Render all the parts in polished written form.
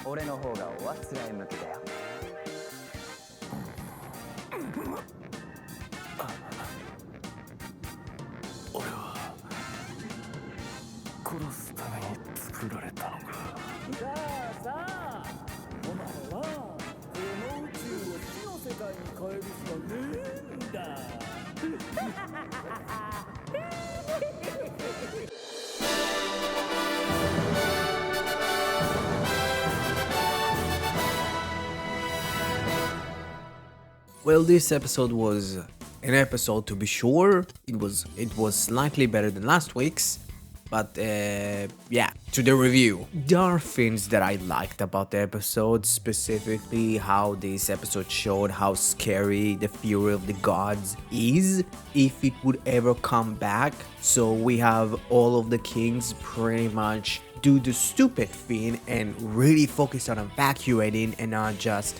俺の方がおあつらえ向きだよ。俺は殺すために作られたのか。さあさあ、お前はこの宇宙を死の世界に変えるしかねえんだ。Well, this episode was an episode to be sure. It was slightly better than last week's, but yeah, to the review. There are things that I liked about the episode, specifically how this episode showed how scary the fury of the gods is if it would ever come back. So we have all of the kings pretty much do the stupid thing and really focus on evacuating and not just,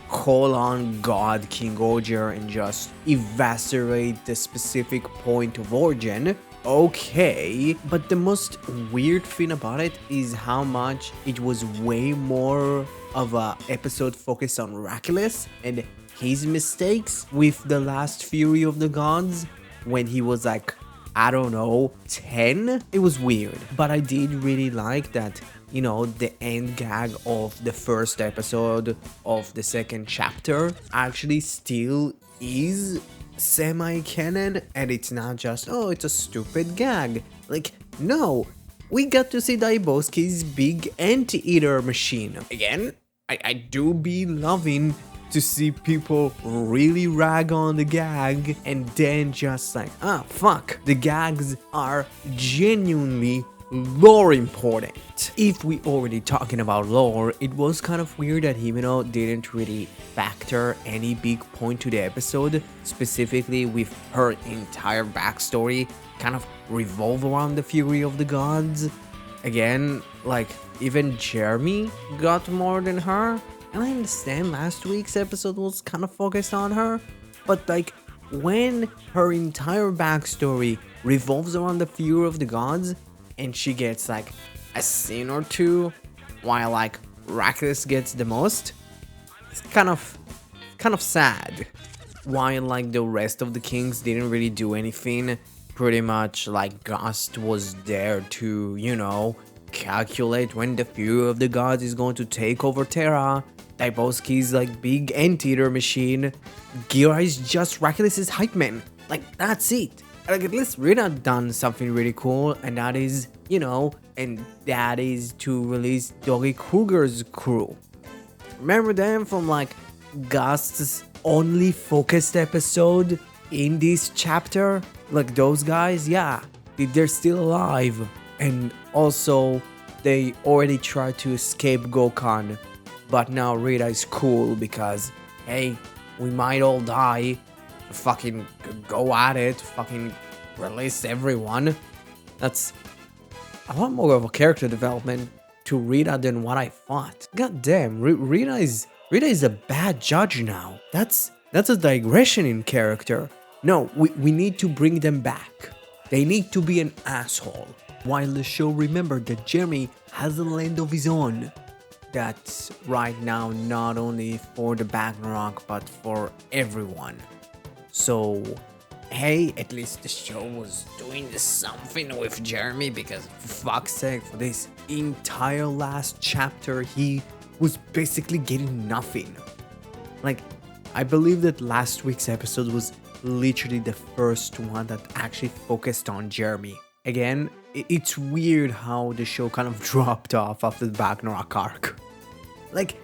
call on God King-Ohger and just eviscerate the specific point of origin. Okay, but the most weird thing about it is how much it was way more of a episode focused on Miraculus and his mistakes with the last Fury of the Gods when he was like, I don't know, 10? It was weird, but I did really like that, the end gag of the first episode of the second chapter actually still is semi-canon, and it's not just, oh, it's a stupid gag. Like, no, we got to see Daibowski's big anti-eater machine. Again, I do be loving to see people really rag on the gag and then just like, fuck, the gags are genuinely lore important. If we already talking about lore, it was kind of weird that Himeno didn't really factor any big point to the episode, specifically with her entire backstory kind of revolve around the fury of the gods. Again, like, even Jeremy got more than her. And I understand last week's episode was kind of focused on her, but like, when her entire backstory revolves around the fury of the gods, and she gets like a scene or two, while like Miraculous gets the most, it's kind of sad. While like the rest of the kings didn't really do anything, pretty much like Gust was there to, calculate when the fury of the gods is going to take over Terra. Daibowski's like big anteater machine. Gira is just Miraculous's hype man. Like, that's it. Like, at least Rina done something really cool, and that is, and that is to release Doggy Kruger's crew. Remember them from like Gust's only focused episode in this chapter? Like, those guys, yeah, they're still alive. And also, they already tried to escape Gokhan, but now Rita is cool because, hey, we might all die. Fucking go at it. Fucking release everyone. That's a lot more of a character development to Rita than what I thought. God damn, Rita is a bad judge now. That's a digression in character. No, we need to bring them back. They need to be an asshole. While the show remembered that Jeremy has a land of his own. That's right now not only for the Ragnarok but for everyone. So, hey, at least the show was doing something with Jeremy, because for fuck's sake, for this entire last chapter he was basically getting nothing. Like, I believe that last week's episode was literally the first one that actually focused on Jeremy. Again, it's weird how the show kind of dropped off after the Ragnarok arc. Like,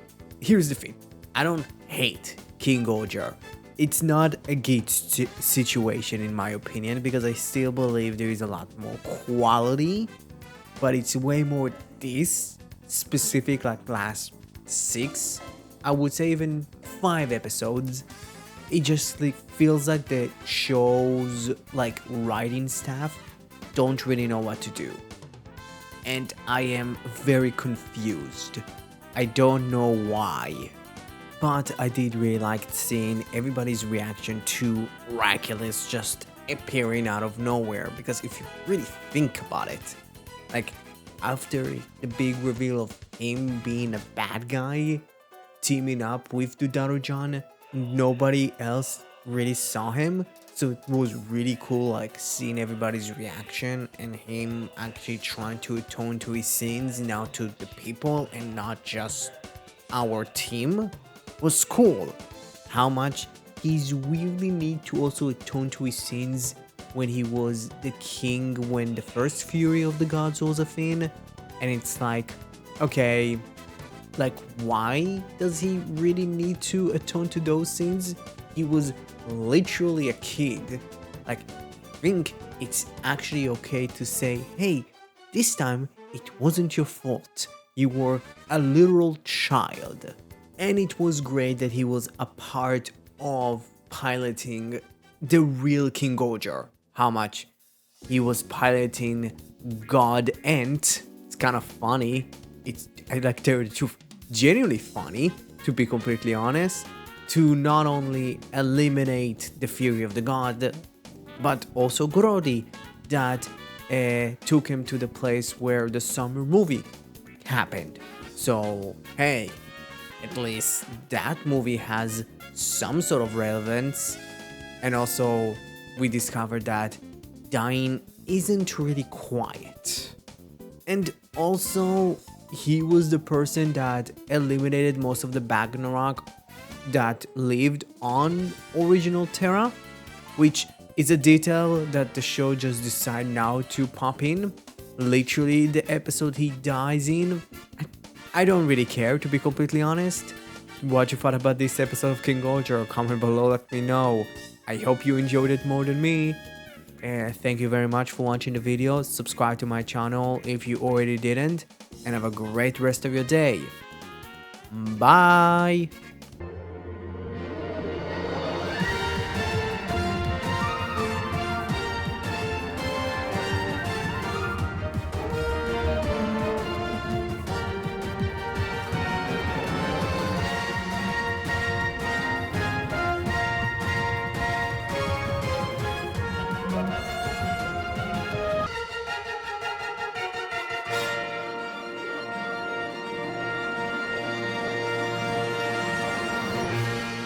here's the thing. I don't hate King-Ohger. It's not a gate situation in my opinion, because I still believe there is a lot more quality, but it's way more this specific, like last 6, I would say even 5 episodes. It just like feels like the show's like writing staff don't really know what to do. And I am very confused. I don't know why. But I did really like seeing everybody's reaction to Miraculous just appearing out of nowhere. Because if you really think about it, like, after the big reveal of him being a bad guy, teaming up with Dudarujan, nobody else really saw him. So it was really cool, like seeing everybody's reaction and him actually trying to atone to his sins now to the people and not just our team was cool. How much he's really need to also atone to his sins when he was the king, when the first fury of the gods was a thing, and it's like, okay, like why does he really need to atone to those sins? He was literally a kid. Like, I think it's actually okay to say, hey, this time it wasn't your fault. You were a literal child. And it was great that he was a part of piloting the real King-Ohger. How much he was piloting God Ent. It's kind of funny. I like to tell you the truth, genuinely funny, to be completely honest, to not only eliminate the fury of the god, but also Grody, that took him to the place where the summer movie happened. So, hey, at least that movie has some sort of relevance. And also, we discovered that dying isn't really quiet. And also, he was the person that eliminated most of the Ragnarok that lived on original Terra, which is a detail that the show just decided now to pop in. Literally, the episode he dies in, I don't really care, to be completely honest. What you thought about this episode of King-Ohger, comment below, let me know. I hope you enjoyed it more than me. Thank you very much for watching the video. Subscribe to my channel if you already didn't, and have a great rest of your day. Bye!